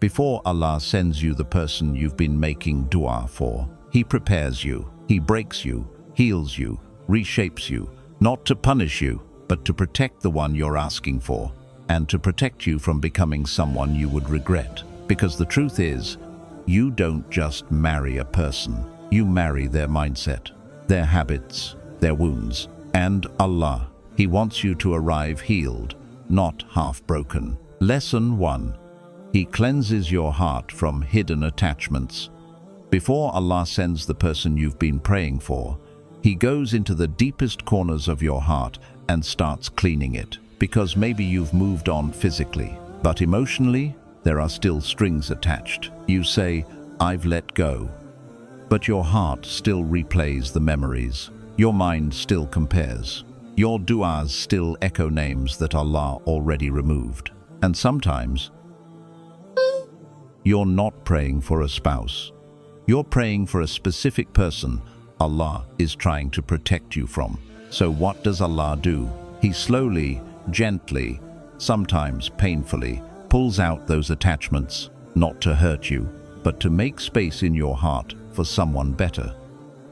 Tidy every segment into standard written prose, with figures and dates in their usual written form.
Before Allah sends you the person you've been making dua for, He prepares you, He breaks you, heals you, reshapes you, not to punish you, but to protect the one you're asking for, and to protect you from becoming someone you would regret. Because the truth is, you don't just marry a person, you marry their mindset, their habits, their wounds, and Allah. He wants you to arrive healed, not half-broken. Lesson 1. He cleanses your heart from hidden attachments. Before Allah sends the person you've been praying for, He goes into the deepest corners of your heart and starts cleaning it. Because maybe you've moved on physically, but emotionally, there are still strings attached. You say, "I've let go." But your heart still replays the memories. Your mind still compares. Your du'as still echo names that Allah already removed. And sometimes, you're not praying for a spouse. You're praying for a specific person Allah is trying to protect you from. So what does Allah do? He slowly, gently, sometimes painfully, pulls out those attachments, not to hurt you, but to make space in your heart for someone better.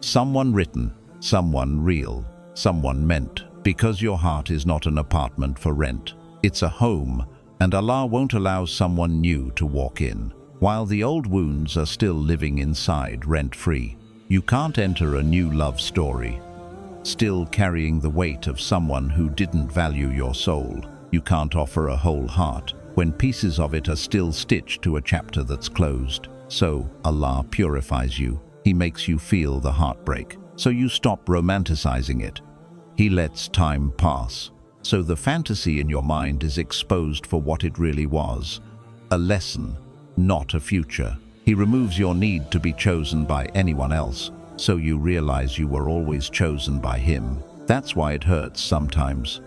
Someone written, someone real, someone meant. Because your heart is not an apartment for rent. It's a home, and Allah won't allow someone new to walk in, while the old wounds are still living inside rent-free. You can't enter a new love story, still carrying the weight of someone who didn't value your soul. You can't offer a whole heart when pieces of it are still stitched to a chapter that's closed. So Allah purifies you. He makes you feel the heartbreak, so you stop romanticizing it. He lets time pass, so the fantasy in your mind is exposed for what it really was, a lesson, not a future. He removes your need to be chosen by anyone else, so you realize you were always chosen by Him. That's why it hurts sometimes,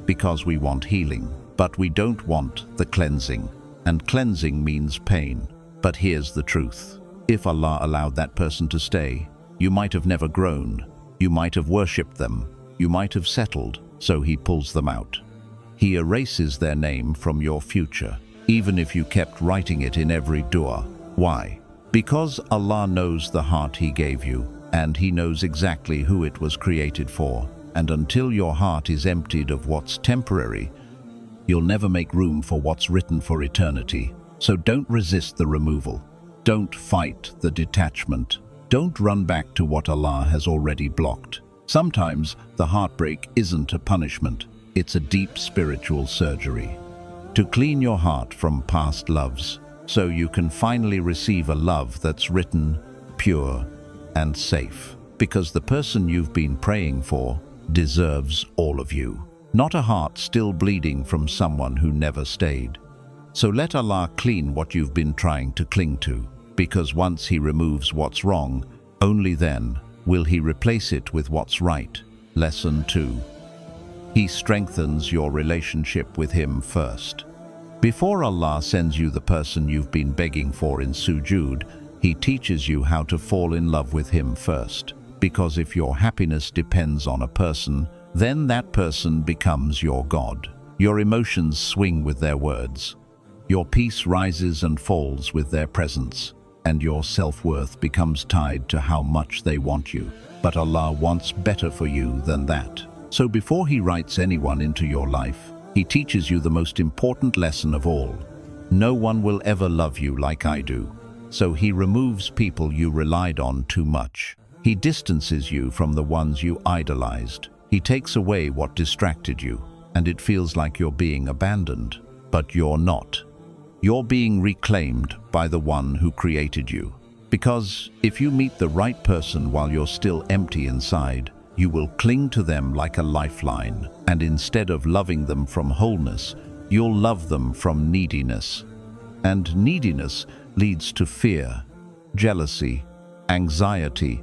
because we want healing, but we don't want the cleansing, and cleansing means pain. But here's the truth. If Allah allowed that person to stay, you might have never grown, you might have worshipped them, you might have settled, so He pulls them out. He erases their name from your future, even if you kept writing it in every dua. Why? Because Allah knows the heart He gave you, and He knows exactly who it was created for. And until your heart is emptied of what's temporary, you'll never make room for what's written for eternity. So don't resist the removal. Don't fight the detachment. Don't run back to what Allah has already blocked. Sometimes the heartbreak isn't a punishment, it's a deep spiritual surgery. To clean your heart from past loves, so you can finally receive a love that's written, pure, and safe. Because the person you've been praying for deserves all of you, not a heart still bleeding from someone who never stayed. So let Allah clean what you've been trying to cling to, because once He removes what's wrong, only then will He replace it with what's right. Lesson 2. He strengthens your relationship with Him first. Before Allah sends you the person you've been begging for in sujood, He teaches you how to fall in love with Him first. Because if your happiness depends on a person, then that person becomes your God. Your emotions swing with their words. Your peace rises and falls with their presence. And your self-worth becomes tied to how much they want you. But Allah wants better for you than that. So before He writes anyone into your life, He teaches you the most important lesson of all. No one will ever love you like I do. So He removes people you relied on too much. He distances you from the ones you idolized. He takes away what distracted you, and it feels like you're being abandoned. But you're not. You're being reclaimed by the one who created you. Because if you meet the right person while you're still empty inside, you will cling to them like a lifeline, and instead of loving them from wholeness, you'll love them from neediness. And neediness leads to fear, jealousy, anxiety,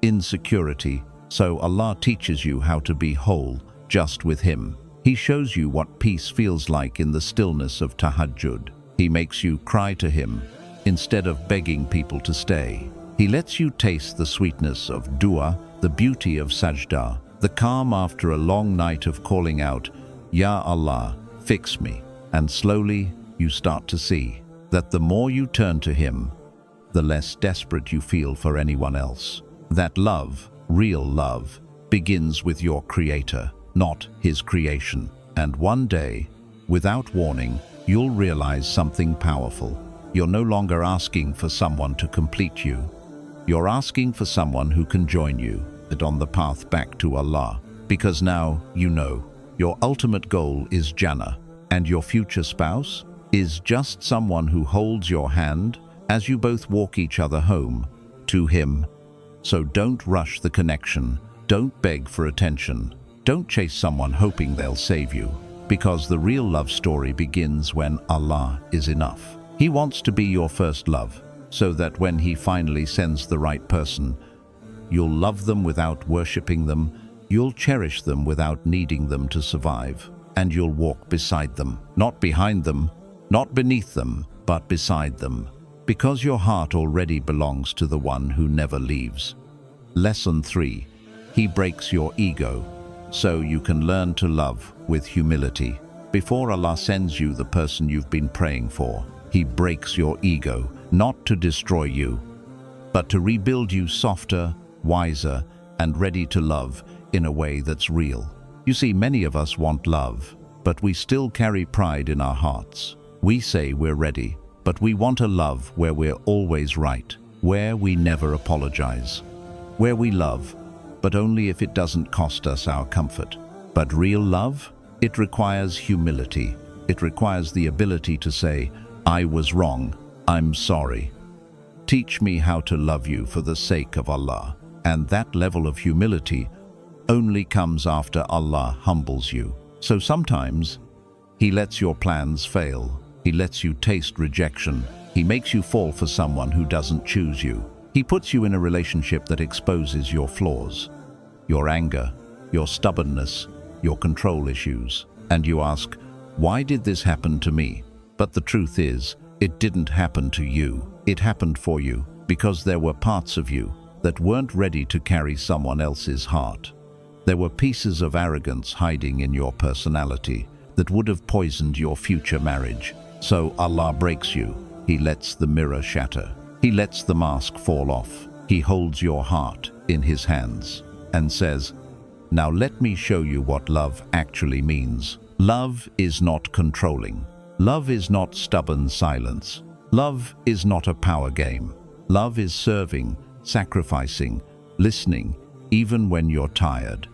insecurity. So Allah teaches you how to be whole just with Him. He shows you what peace feels like in the stillness of tahajjud. He makes you cry to Him instead of begging people to stay. He lets you taste the sweetness of dua, the beauty of sajda, the calm after a long night of calling out, Ya Allah, fix me. And slowly you start to see that the more you turn to Him, the less desperate you feel for anyone else. That love, real love, begins with your Creator, not His creation. And one day, without warning, you'll realize something powerful. You're no longer asking for someone to complete you. You're asking for someone who can join you on the path back to Allah. Because now you know your ultimate goal is Jannah, and your future spouse is just someone who holds your hand as you both walk each other home to Him. So don't rush the connection. Don't beg for attention. Don't chase someone hoping they'll save you, because the real love story begins when Allah is enough. He wants to be your first love, so that when He finally sends the right person, you'll love them without worshipping them, you'll cherish them without needing them to survive, and you'll walk beside them, not behind them, not beneath them, but beside them, because your heart already belongs to the one who never leaves. Lesson 3. He breaks your ego, so you can learn to love with humility. Before Allah sends you the person you've been praying for, He breaks your ego, not to destroy you, but to rebuild you softer, wiser, and ready to love in a way that's real. You see, many of us want love, but we still carry pride in our hearts. We say we're ready, but we want a love where we're always right, where we never apologize, where we love, but only if it doesn't cost us our comfort. But real love, it requires humility. It requires the ability to say, I was wrong, I'm sorry. Teach me how to love you for the sake of Allah. And that level of humility only comes after Allah humbles you. So sometimes He lets your plans fail. He lets you taste rejection. He makes you fall for someone who doesn't choose you. He puts you in a relationship that exposes your flaws, your anger, your stubbornness, your control issues. And you ask, why did this happen to me? But the truth is, it didn't happen to you. It happened for you because there were parts of you that weren't ready to carry someone else's heart. There were pieces of arrogance hiding in your personality that would have poisoned your future marriage. So Allah breaks you. He lets the mirror shatter. He lets the mask fall off. He holds your heart in His hands and says, now let me show you what love actually means. Love is not controlling. Love is not stubborn silence. Love is not a power game. Love is serving, sacrificing, listening, even when you're tired.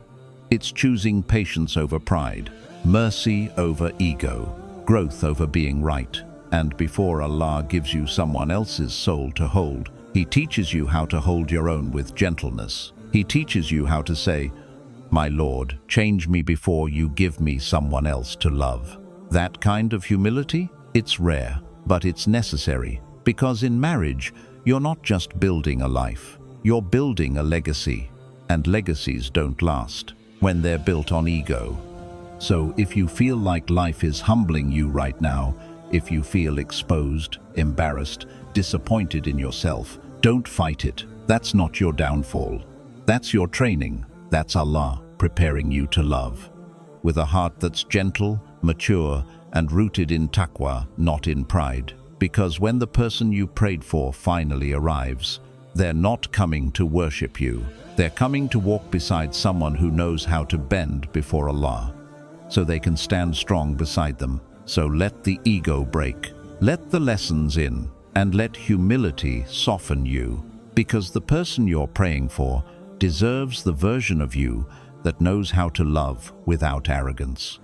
It's choosing patience over pride, mercy over ego, growth over being right. And before Allah gives you someone else's soul to hold, He teaches you how to hold your own with gentleness. He teaches you how to say, my Lord, change me before you give me someone else to love. That kind of humility, it's rare, but it's necessary, because in marriage, you're not just building a life, you're building a legacy, and legacies don't last when they're built on ego. So if you feel like life is humbling you right now, if you feel exposed, embarrassed, disappointed in yourself, don't fight it. That's not your downfall. That's your training. That's Allah preparing you to love, with a heart that's gentle, mature, and rooted in taqwa, not in pride. Because when the person you prayed for finally arrives, they're not coming to worship you. They're coming to walk beside someone who knows how to bend before Allah, so they can stand strong beside them. So let the ego break, let the lessons in, and let humility soften you, because the person you're praying for deserves the version of you that knows how to love without arrogance.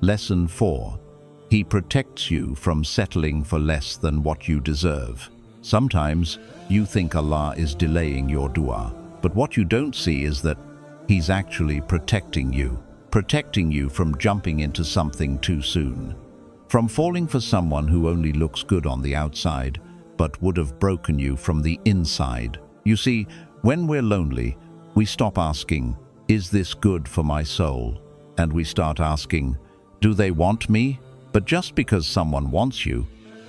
Lesson 4. He protects you from settling for less than what you deserve. Sometimes you think Allah is delaying your dua, but what you don't see is that He's actually protecting you from jumping into something too soon, from falling for someone who only looks good on the outside, but would have broken you from the inside. You see, when we're lonely, we stop asking, is this good for my soul? And we start asking, do they want me? But just because someone wants you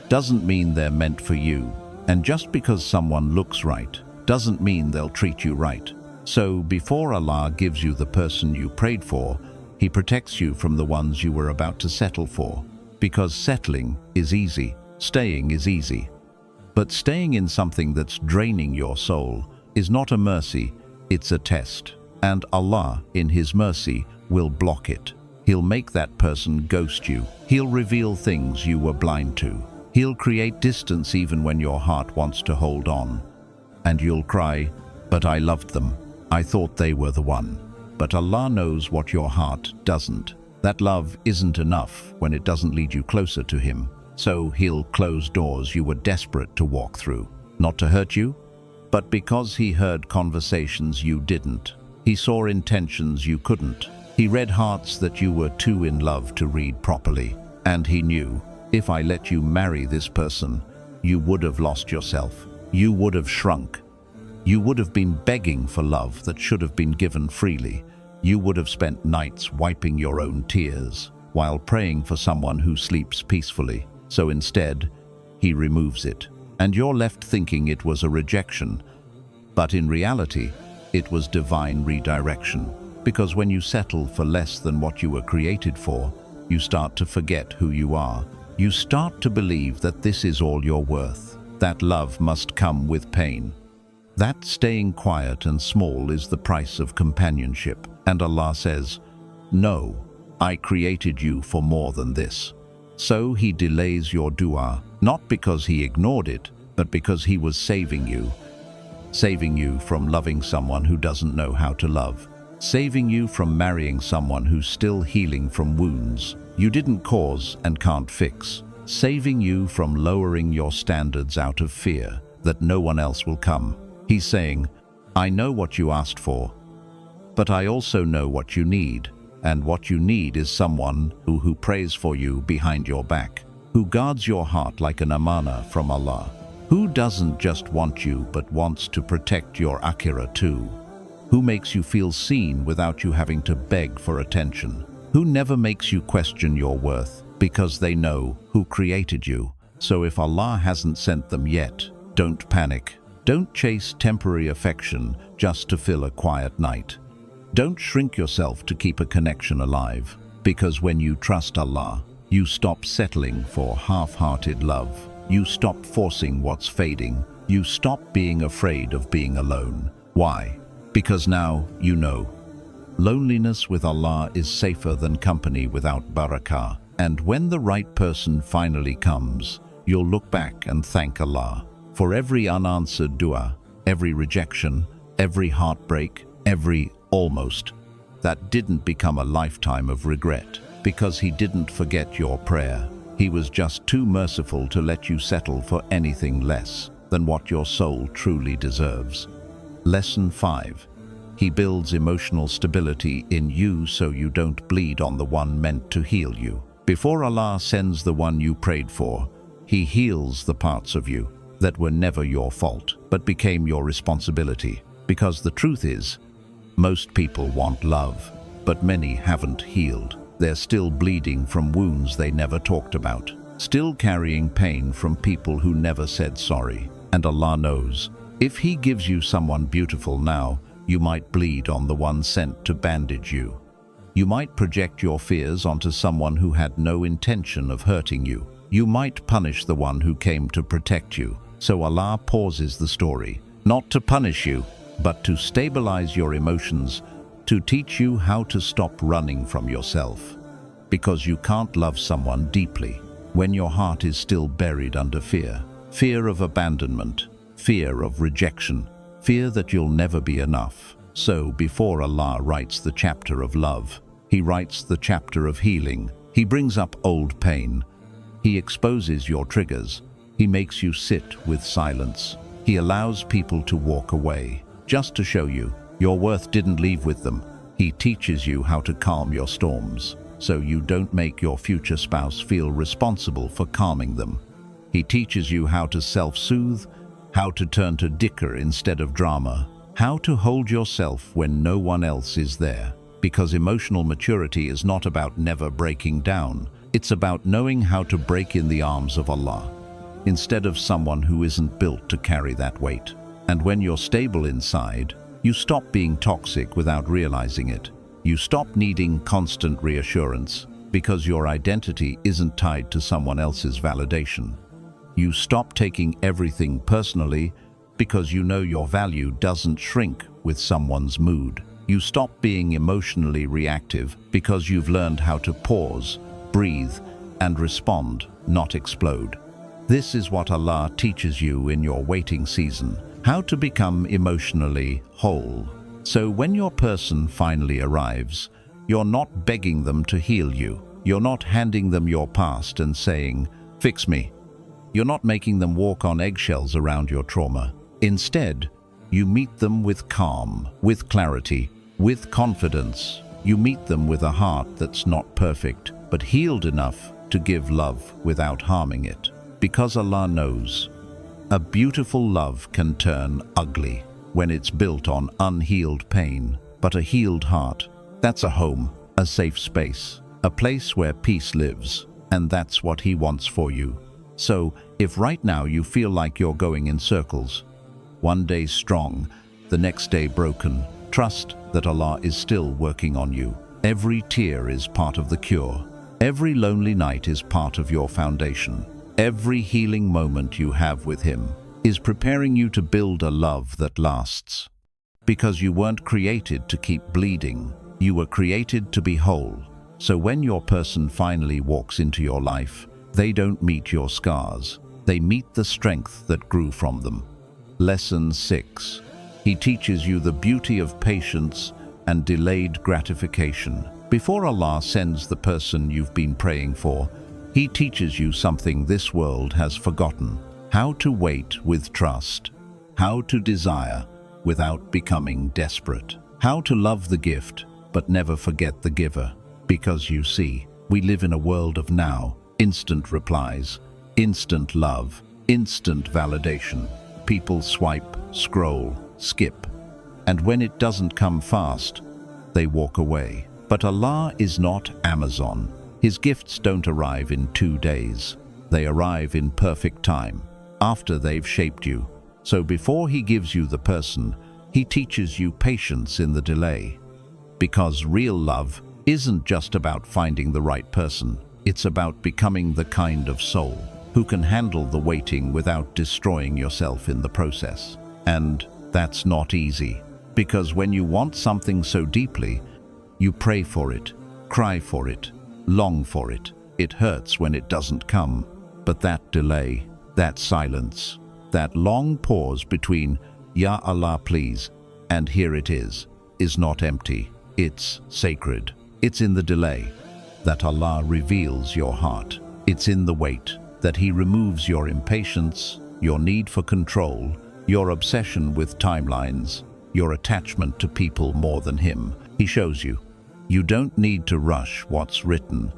doesn't mean they're meant for you. And just because someone looks right doesn't mean they'll treat you right. So before Allah gives you the person you prayed for, He protects you from the ones you were about to settle for. Because settling is easy. Staying is easy. But staying in something that's draining your soul is not a mercy, it's a test. And Allah, in His mercy, will block it. He'll make that person ghost you. He'll reveal things you were blind to. He'll create distance even when your heart wants to hold on. And you'll cry, "But I loved them. I thought they were the one." But Allah knows what your heart doesn't. That love isn't enough when it doesn't lead you closer to Him. So He'll close doors you were desperate to walk through. Not to hurt you, but because He heard conversations you didn't. He saw intentions you couldn't. He read hearts that you were too in love to read properly. And He knew, if I let you marry this person, you would have lost yourself. You would have shrunk. You would have been begging for love that should have been given freely. You would have spent nights wiping your own tears while praying for someone who sleeps peacefully. So instead, He removes it. And you're left thinking it was a rejection. But in reality, it was divine redirection. Because when you settle for less than what you were created for, you start to forget who you are. You start to believe that this is all you're worth. That love must come with pain. That staying quiet and small is the price of companionship. And Allah says, "No, I created you for more than this." So He delays your dua, not because He ignored it, but because He was saving you. Saving you from loving someone who doesn't know how to love. Saving you from marrying someone who's still healing from wounds you didn't cause and can't fix. Saving you from lowering your standards out of fear that no one else will come. He's saying, "I know what you asked for, but I also know what you need. And what you need is someone who prays for you behind your back, who guards your heart like an amana from Allah, who doesn't just want you but wants to protect your akhirah too, who makes you feel seen without you having to beg for attention, who never makes you question your worth because they know who created you." So if Allah hasn't sent them yet, don't panic. Don't chase temporary affection just to fill a quiet night. Don't shrink yourself to keep a connection alive, because when you trust Allah, you stop settling for half-hearted love. You stop forcing what's fading. You stop being afraid of being alone. Why? Because now you know. Loneliness with Allah is safer than company without barakah. And when the right person finally comes, you'll look back and thank Allah for every unanswered dua, every rejection, every heartbreak, every almost that didn't become a lifetime of regret because He didn't forget your prayer. He was just too merciful to let you settle for anything less than what your soul truly deserves. Lesson 5. He builds emotional stability in you so you don't bleed on the one meant to heal you. Before Allah sends the one you prayed for, He heals the parts of you that were never your fault but became your responsibility. Because the truth is, most people want love, but many haven't healed. They're still bleeding from wounds they never talked about, still carrying pain from people who never said sorry. And Allah knows, if He gives you someone beautiful now, you might bleed on the one sent to bandage you. You might project your fears onto someone who had no intention of hurting you. You might punish the one who came to protect you. So Allah pauses the story, not to punish you, but to stabilize your emotions, to teach you how to stop running from yourself. Because you can't love someone deeply when your heart is still buried under fear. Fear of abandonment, fear of rejection, fear that you'll never be enough. So before Allah writes the chapter of love, He writes the chapter of healing. He brings up old pain. He exposes your triggers. He makes you sit with silence. He allows people to walk away, just to show you your worth didn't leave with them. He teaches you how to calm your storms, so you don't make your future spouse feel responsible for calming them. He teaches you how to self-soothe, how to turn to dhikr instead of drama, how to hold yourself when no one else is there. Because emotional maturity is not about never breaking down. It's about knowing how to break in the arms of Allah, instead of someone who isn't built to carry that weight. And when you're stable inside, you stop being toxic without realizing it. You stop needing constant reassurance because your identity isn't tied to someone else's validation. You stop taking everything personally because you know your value doesn't shrink with someone's mood. You stop being emotionally reactive because you've learned how to pause, breathe, and respond, not explode. This is what Allah teaches you in your waiting season, how to become emotionally whole. So when your person finally arrives, you're not begging them to heal you. You're not handing them your past and saying, "Fix me." You're not making them walk on eggshells around your trauma. Instead, you meet them with calm, with clarity, with confidence. You meet them with a heart that's not perfect, but healed enough to give love without harming it. Because Allah knows, a beautiful love can turn ugly when it's built on unhealed pain, but a healed heart, that's a home, a safe space, a place where peace lives, and that's what He wants for you. So, if right now you feel like you're going in circles, one day strong, the next day broken, trust that Allah is still working on you. Every tear is part of the cure. Every lonely night is part of your foundation. Every healing moment you have with Him is preparing you to build a love that lasts. Because you weren't created to keep bleeding, you were created to be whole. So when your person finally walks into your life, they don't meet your scars, they meet the strength that grew from them. Lesson 6. He teaches you the beauty of patience and delayed gratification. Before Allah sends the person you've been praying for, He teaches you something this world has forgotten: how to wait with trust, how to desire without becoming desperate, how to love the gift but never forget the giver. Because you see, we live in a world of now, instant replies, instant love, instant validation. People swipe, scroll, skip, and when it doesn't come fast, they walk away. But Allah is not Amazon. His gifts don't arrive in 2 days. They arrive in perfect time, after they've shaped you. So before He gives you the person, He teaches you patience in the delay. Because real love isn't just about finding the right person. It's about becoming the kind of soul who can handle the waiting without destroying yourself in the process. And that's not easy, because when you want something so deeply, you pray for it, cry for it, long for it. It hurts when it doesn't come, but that delay, that silence, that long pause between "Ya Allah please" and "Here it is not empty, it's sacred." It's in the delay that Allah reveals your heart. It's in the wait that He removes your impatience, your need for control, your obsession with timelines, your attachment to people more than Him. He shows you, you don't need to rush what's written.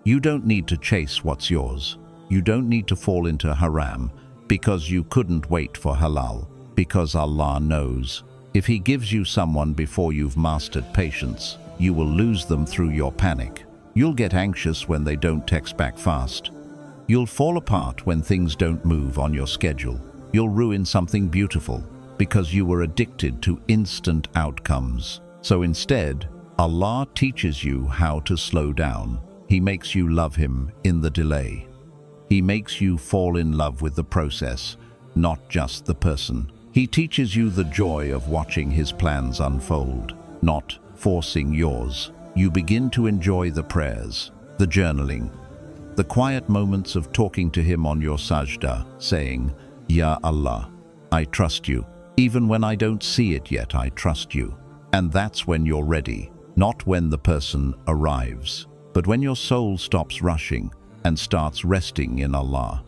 You don't need to chase what's yours. You don't need to fall into haram because you couldn't wait for halal. Because Allah knows, if He gives you someone before you've mastered patience, you will lose them through your panic. You'll get anxious when they don't text back fast. You'll fall apart when things don't move on your schedule. You'll ruin something beautiful because you were addicted to instant outcomes. So instead, Allah teaches you how to slow down. He makes you love Him in the delay. He makes you fall in love with the process, not just the person. He teaches you the joy of watching His plans unfold, not forcing yours. You begin to enjoy the prayers, the journaling, the quiet moments of talking to Him on your sajda, saying, "Ya Allah, I trust you. Even when I don't see it yet, I trust you." And that's when you're ready, not when the person arrives, but when your soul stops rushing and starts resting in Allah.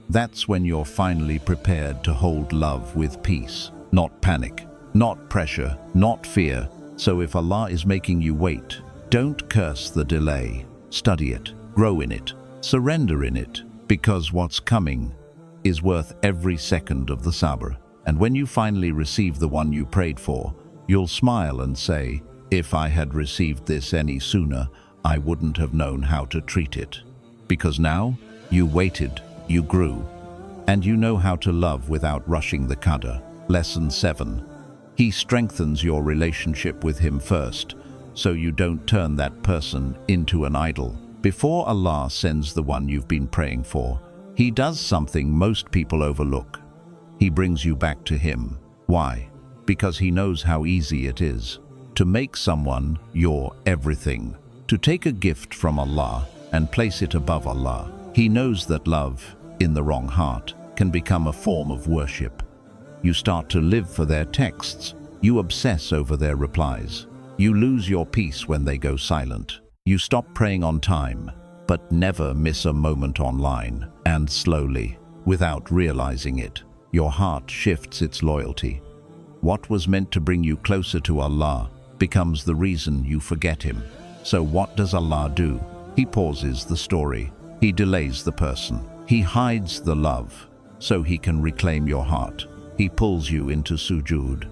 That's when you're finally prepared to hold love with peace, not panic, not pressure, not fear. So if Allah is making you wait, don't curse the delay. Study it, grow in it, surrender in it, because what's coming is worth every second of the Sabr. And when you finally receive the one you prayed for, you'll smile and say, "If I had received this any sooner, I wouldn't have known how to treat it." Because now, you waited, you grew, and you know how to love without rushing the Qadr. Lesson 7. He strengthens your relationship with Him first, so you don't turn that person into an idol. Before Allah sends the one you've been praying for, He does something most people overlook. He brings you back to him. Why? Because he knows how easy it is to make someone your everything, to take a gift from Allah and place it above Allah. He knows that love, in the wrong heart, can become a form of worship. You start to live for their texts. You obsess over their replies. You lose your peace when they go silent. You stop praying on time, but never miss a moment online. And slowly, without realizing it, your heart shifts its loyalty. What was meant to bring you closer to Allah becomes the reason you forget Him. So what does Allah do? He pauses the story. He delays the person. He hides the love so He can reclaim your heart. He pulls you into sujood.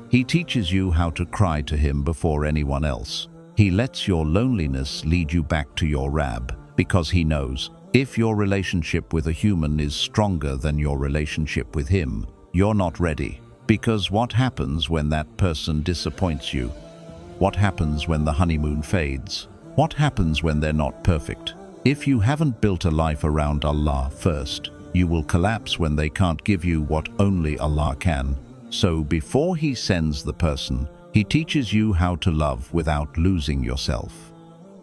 He teaches you how to cry to Him before anyone else. He lets your loneliness lead you back to your Rabb, because He knows if your relationship with a human is stronger than your relationship with Him, you're not ready. Because what happens when that person disappoints you? What happens when the honeymoon fades? What happens when they're not perfect? If you haven't built a life around Allah first, you will collapse when they can't give you what only Allah can. So before He sends the person, He teaches you how to love without losing yourself.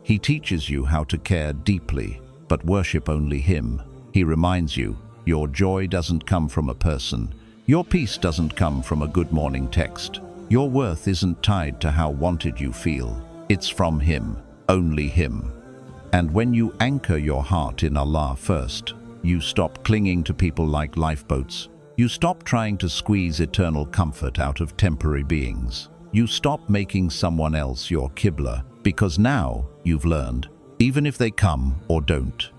He teaches you how to care deeply, but worship only Him. He reminds you, your joy doesn't come from a person. Your peace doesn't come from a good morning text. Your worth isn't tied to how wanted you feel. It's from Him, only Him. And when you anchor your heart in Allah first, you stop clinging to people like lifeboats. You stop trying to squeeze eternal comfort out of temporary beings. You stop making someone else your Qibla, because now you've learned, even if they come or don't,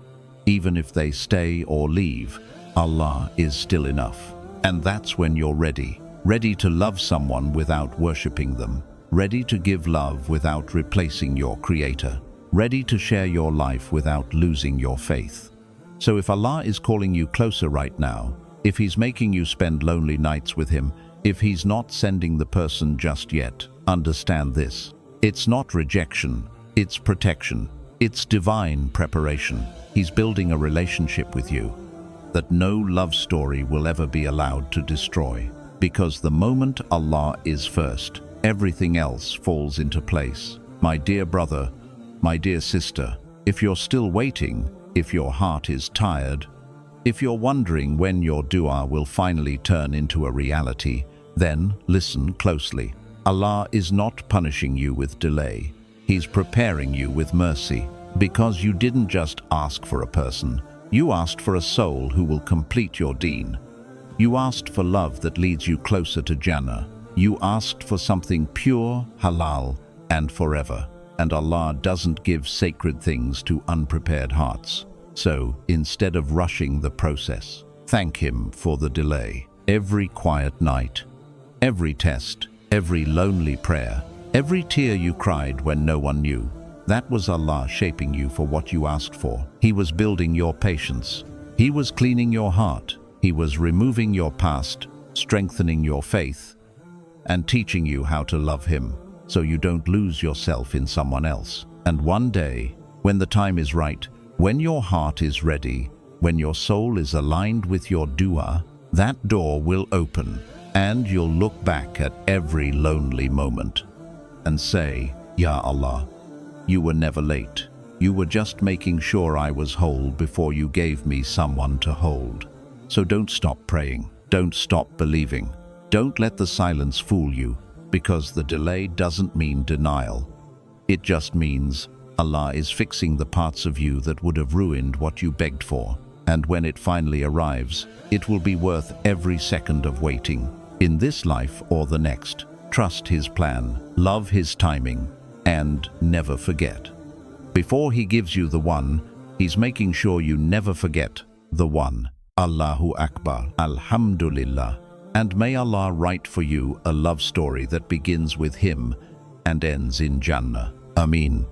even if they stay or leave, Allah is still enough. And that's when you're ready to love someone without worshipping them, ready to give love without replacing your Creator, ready to share your life without losing your faith. So if Allah is calling you closer right now, if He's making you spend lonely nights with Him, if He's not sending the person just yet, understand this. It's not rejection, it's protection. It's divine preparation. He's building a relationship with you that no love story will ever be allowed to destroy. Because the moment Allah is first, everything else falls into place. My dear brother, my dear sister, if you're still waiting, if your heart is tired, if you're wondering when your dua will finally turn into a reality, then listen closely. Allah is not punishing you with delay. He's preparing you with mercy, because you didn't just ask for a person. You asked for a soul who will complete your deen. You asked for love that leads you closer to Jannah. You asked for something pure, halal, and forever. And Allah doesn't give sacred things to unprepared hearts. So, instead of rushing the process, thank Him for the delay. Every quiet night, every test, every lonely prayer, every tear you cried when no one knew, that was Allah shaping you for what you asked for. He was building your patience. He was cleaning your heart. He was removing your past, strengthening your faith, and teaching you how to love Him, so you don't lose yourself in someone else. And one day, when the time is right, when your heart is ready, when your soul is aligned with your dua, that door will open, and you'll look back at every lonely moment and say, Ya Allah, You were never late. You were just making sure I was whole before you gave me someone to hold. So don't stop praying. Don't stop believing. Don't let the silence fool you, because the delay doesn't mean denial. It just means Allah is fixing the parts of you that would have ruined what you begged for. And when it finally arrives, it will be worth every second of waiting. In this life or the next, trust His plan, love His timing, and never forget. Before He gives you the one, He's making sure you never forget the one. Allahu Akbar, Alhamdulillah. And may Allah write for you a love story that begins with Him and ends in Jannah. Ameen.